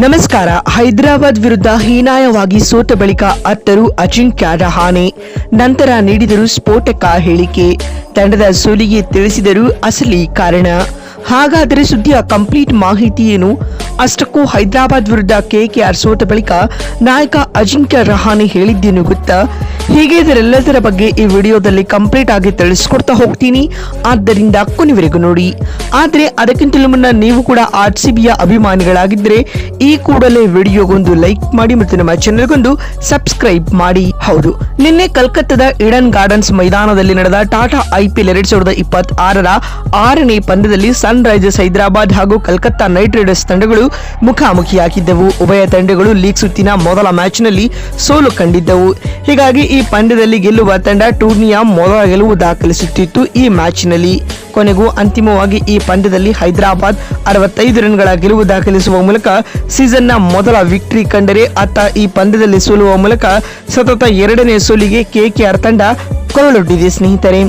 ನಮಸ್ಕಾರ. ಹೈದರಾಬಾದ್ ವಿರುದ್ಧ ಹೀನಾಯವಾಗಿ ಸೋತ ಬಳಿಕ ಅತ್ತರು ಅಜಿಂಕ್ಯ ರಹಾನೆ. ನಂತರ ನೀಡಿದರು ಸ್ಫೋಟಕ ಹೇಳಿಕೆ. ತಂಡದ ಸೋಲಿಗೆ ತಿಳಿಸಿದರು ಅಸಲಿ ಕಾರಣ. ಹಾಗಾದರೆ ಸುದ್ದಿಯ ಕಂಪ್ಲೀಟ್ ಮಾಹಿತಿ ಏನು? ಅಷ್ಟಕ್ಕೂ ಹೈದರಾಬಾದ್ ವಿರುದ್ಧ ಕೆಕೆಆರ್ ಸೋತ ಬಳಿಕ ನಾಯಕ ಅಜಿಂಕ್ಯ ರಹಾನೆ ಹೇಳಿದ್ದೇನು ಗೊತ್ತಾ? ಹೀಗೆ ಇದರೆಲ್ಲದರ ಬಗ್ಗೆ ಈ ವಿಡಿಯೋದಲ್ಲಿ ಕಂಪ್ಲೀಟ್ ಆಗಿ ತಿಳಿಸ್ಕೊಡ್ತಾ ಹೋಗ್ತೀನಿ, ಆದ್ದರಿಂದ ಕೊನೆವರೆಗೂ ನೋಡಿ. ಆದರೆ ಅದಕ್ಕಿಂತಲೂ ಮುನ್ನ ನೀವು ಕೂಡ RCBಯ ಅಭಿಮಾನಿಗಳಾಗಿದ್ದರೆ ಈ ಕೂಡಲೇ ವಿಡಿಯೋಗೊಂದು ಲೈಕ್ ಮಾಡಿ ಮತ್ತು ನಮ್ಮ ಚಾನೆಲ್ಗೊಂದು ಸಬ್ಸ್ಕ್ರೈಬ್ ಮಾಡಿ. ಹೌದು, ನಿನ್ನೆ ಕಲ್ಕತ್ತಾದ ಈಡನ್ ಗಾರ್ಡನ್ಸ್ ಮೈದಾನದಲ್ಲಿ ನಡೆದ ಟಾಟಾ IPL 2026ರ 6ನೇ ಪಂದ್ಯದಲ್ಲಿ ಸನ್ ರೈಸರ್ಸ್ ಹೈದರಾಬಾದ್ ಹಾಗೂ ಕಲ್ಕತ್ತಾ ನೈಟ್ ರೈಡರ್ಸ್ ತಂಡಗಳು ಮುಖಾಮುಖಿಯಾಗಿದ್ದವು. ಉಭಯ ತಂಡಗಳು ಲೀಗ್ ಸುತ್ತಿನ ಮೊದಲ ಮ್ಯಾಚ್ನಲ್ಲಿ ಸೋಲು ಕಂಡಿದ್ದವು. ಹೀಗಾಗಿ ಈ ಪಂದ್ಯದಲ್ಲಿ ಗೆಲ್ಲುವ ತಂಡ ಟೂರ್ನಿಯ ಮೊದಲ ಗೆಲುವು ದಾಖಲಿಸುತ್ತಿತ್ತು. ಈ ಮ್ಯಾಚ್ನಲ್ಲಿ ಕೊನೆಗೂ ಅಂತಿಮವಾಗಿ ಈ ಪಂದ್ಯದಲ್ಲಿ ಹೈದರಾಬಾದ್ 65 ರನ್ಗಳ ಗೆಲುವು ದಾಖಲಿಸುವ ಮೂಲಕ ಸೀಸನ್ನ ಮೊದಲ ವಿಕ್ಟರಿ ಕಂಡರೆ, ಅತ್ತ ಈ ಪಂದ್ಯದಲ್ಲಿ ಸೋಲುವ ಮೂಲಕ ಸತತ 2ನೇ ಸೋಲಿಗೆ KKR ತಂಡ ಕೊರಳೊಡ್ಡಿದೆ ಸ್ನೇಹಿತರೆ.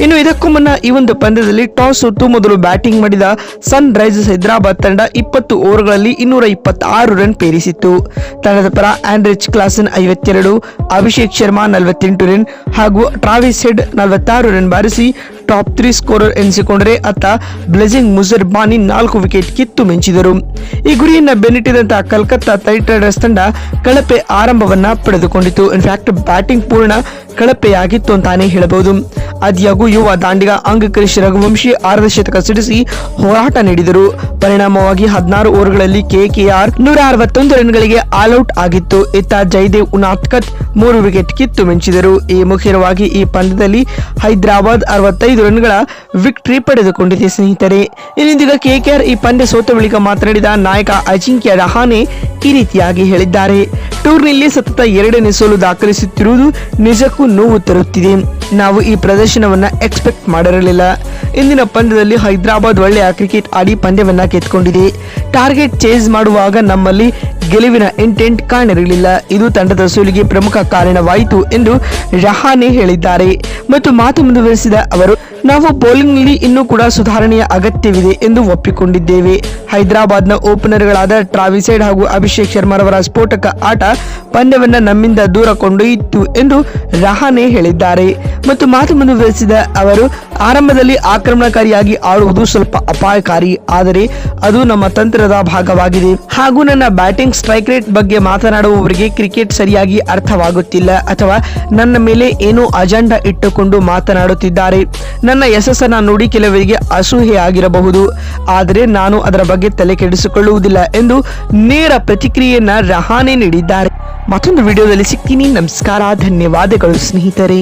ಇನ್ನು ಇದಕ್ಕೂ ಮುನ್ನ ಈ ಒಂದು ಪಂದ್ಯದಲ್ಲಿ ಟಾಸ್ ಸೋತು ಮೊದಲು ಬ್ಯಾಟಿಂಗ್ ಮಾಡಿದ ಸನ್ ರೈಸರ್ಸ್ ಹೈದರಾಬಾದ್ ತಂಡ 20 ಓವರ್ಗಳಲ್ಲಿ 226 ರನ್ ಪೇರಿಸಿತ್ತು. ತಂಡದ ಪರ ಆಂಡ್ರಿಚ್ ಕ್ಲಾಸನ್ 52, ಅಭಿಷೇಕ್ ಶರ್ಮಾ 48 ರನ್ ಹಾಗೂ ಟ್ರಾವಿಸ್ ಹೆಡ್ 46 ರನ್ ಬಾರಿಸಿ ಟಾಪ್ 3 ಸ್ಕೋರರ್ ಎನಿಸಿಕೊಂಡರೆ, ಅತ್ತ ಬ್ಲೆಸಿಂಗ್ ಮುಜರ್ ಬಾನಿ 4 ವಿಕೆಟ್ ಕಿತ್ತು ಮಿಂಚಿದರು. ಈ ಗುರಿಯನ್ನ ಬೆನ್ನಟ್ಟಿದಂತಹ ಕಲ್ಕತ್ತಾ ನೈಟ್ ರೈಡರ್ಸ್ ತಂಡ ಕಳಪೆ ಆರಂಭವನ್ನ ಪಡೆದುಕೊಂಡಿತು. ಇನ್ಫ್ಯಾಕ್ಟ್ ಬ್ಯಾಟಿಂಗ್ ಪೂರ್ಣ ಕಳಪೆಯಾಗಿತ್ತು ಅಂತಾನೆ ಹೇಳಬಹುದು. ಆದ್ಯಾಗೂ ಯುವ ದಾಂಡಿಗ ಅಂಗಕರಿಶ್ ರಘುವಂಶಿ ಅರ್ಧಶತಕ ಸಿಡಿಸಿ ಹೋರಾಟ ನೀಡಿದರು. ಪರಿಣಾಮವಾಗಿ 16 ಓವರ್ಗಳಲ್ಲಿ KKR 161 ರನ್ಗಳಿಗೆ ಆಲ್ಔಟ್ ಆಗಿತ್ತು. ಇತ್ತ ಜೈದೇವ್ ಉನಾದ್ಕತ್ 3 ವಿಕೆಟ್ ಕಿತ್ತು ಮಿಂಚಿದರು. ಈ ಮುಖ್ಯವಾಗಿ ಈ ಪಂದ್ಯದಲ್ಲಿ ಹೈದರಾಬಾದ್ 65 ರನ್ಗಳ ವಿಕ್ಟರಿ ಪಡೆದುಕೊಂಡಿದೆ ಸ್ನೇಹಿತರೆ. ಇನ್ನಿಂದೀಗ KKR ಈ ಪಂದ್ಯ ಸೋತ ಬಳಿಕ ಮಾತನಾಡಿದ ನಾಯಕ ಅಜಿಂಕ್ಯ ರಹಾನೆ ಈ ರೀತಿಯಾಗಿ ಹೇಳಿದ್ದಾರೆ. ಟೂರ್ನಿಯಲ್ಲಿ ಸತತ 2ನೇ ಸೋಲು ದಾಖಲಿಸುತ್ತಿರುವುದು ನಿಜಕ್ಕೂ ನೋವು ತರುತ್ತಿದೆ. ನಾವು ಈ ಪ್ರದರ್ಶನವನ್ನ ಎಕ್ಸ್ಪೆಕ್ಟ್ ಮಾಡಿರಲಿಲ್ಲ. ಇಂದಿನ ಪಂದ್ಯದಲ್ಲಿ ಹೈದರಾಬಾದ್ ಒಳ್ಳೆಯ ಕ್ರಿಕೆಟ್ ಆಡಿ ಪಂದ್ಯವನ್ನ ಗೆದ್ದುಕೊಂಡಿದೆ. ಟಾರ್ಗೆಟ್ ಚೇಸ್ ಮಾಡುವಾಗ ನಮ್ಮಲ್ಲಿ ಗೆಲುವಿನ ಇಂಟೆಂಟ್ ಕಾಣಿರಲಿಲ್ಲ. ಇದು ತಂಡದ ಸೋಲಿಗೆ ಪ್ರಮುಖ ಕಾರಣವಾಯಿತು ಎಂದು ರಹಾನೆ ಹೇಳಿದ್ದಾರೆ. ಮತ್ತು ಮಾತು ಮುಂದುವರಿಸಿದ ಅವರು, ನಾವು ಬೌಲಿಂಗ್ನಲ್ಲಿ ಇನ್ನೂ ಕೂಡ ಸುಧಾರಣೆಯ ಅಗತ್ಯವಿದೆ ಎಂದು ಒಪ್ಪಿಕೊಂಡಿದ್ದೇವೆ. ಹೈದರಾಬಾದ್ನ ಓಪನರ್ಗಳಾದ ಟ್ರಾವಿಸ್ ಹೆಡ್ ಹಾಗೂ ಅಭಿಷೇಕ್ ಶರ್ಮಾರವರ ಸ್ಫೋಟಕ ಆಟ ಪಂದ್ಯವನ್ನ ನಮ್ಮಿಂದ ದೂರ ಕೊಂಡೊಯ್ಯಿತು ಎಂದು ರಹಾನೆ ಹೇಳಿದ್ದಾರೆ. ಮತ್ತು ಮಾತು ಮುಂದುವರಿಸಿದ ಅವರು, ಆರಂಭದಲ್ಲಿ ಆಕ್ರಮಣಕಾರಿಯಾಗಿ ಆಡುವುದು ಸ್ವಲ್ಪ ಅಪಾಯಕಾರಿ, ಆದರೆ ಅದು ನಮ್ಮ ತಂತ್ರದ ಭಾಗವಾಗಿದೆ. ಹಾಗೂ ನನ್ನ ಬ್ಯಾಟಿಂಗ್ ಸ್ಟ್ರೈಕ್ ರೇಟ್ ಬಗ್ಗೆ ಮಾತನಾಡುವವರಿಗೆ ಕ್ರಿಕೆಟ್ ಸರಿಯಾಗಿ ಅರ್ಥವಾಗುತ್ತಿಲ್ಲ ಅಥವಾ ನನ್ನ ಮೇಲೆ ಏನೋ ಅಜೆಂಡಾ ಇಟ್ಟುಕೊಂಡು ಮಾತನಾಡುತ್ತಿದ್ದಾರೆ. ನನ್ನ ಯಶಸ್ಸನ್ನ ನೋಡಿ ಕೆಲವರಿಗೆ ಅಸೂಹೆ ಆಗಿರಬಹುದು, ಆದರೆ ನಾನು ಅದರ ಬಗ್ಗೆ ತಲೆ ಕೆಡಿಸಿಕೊಳ್ಳುವುದಿಲ್ಲ ಎಂದು ನೇರ ಪ್ರತಿಕ್ರಿಯೆಯನ್ನ ರಹಾನೆ ನೀಡಿದ್ದಾರೆ. ಮತ್ತೊಂದು ವಿಡಿಯೋದಲ್ಲಿ ಸಿಗ್ತೀನಿ. ನಮಸ್ಕಾರ, ಧನ್ಯವಾದಗಳು ಸ್ನೇಹಿತರೆ.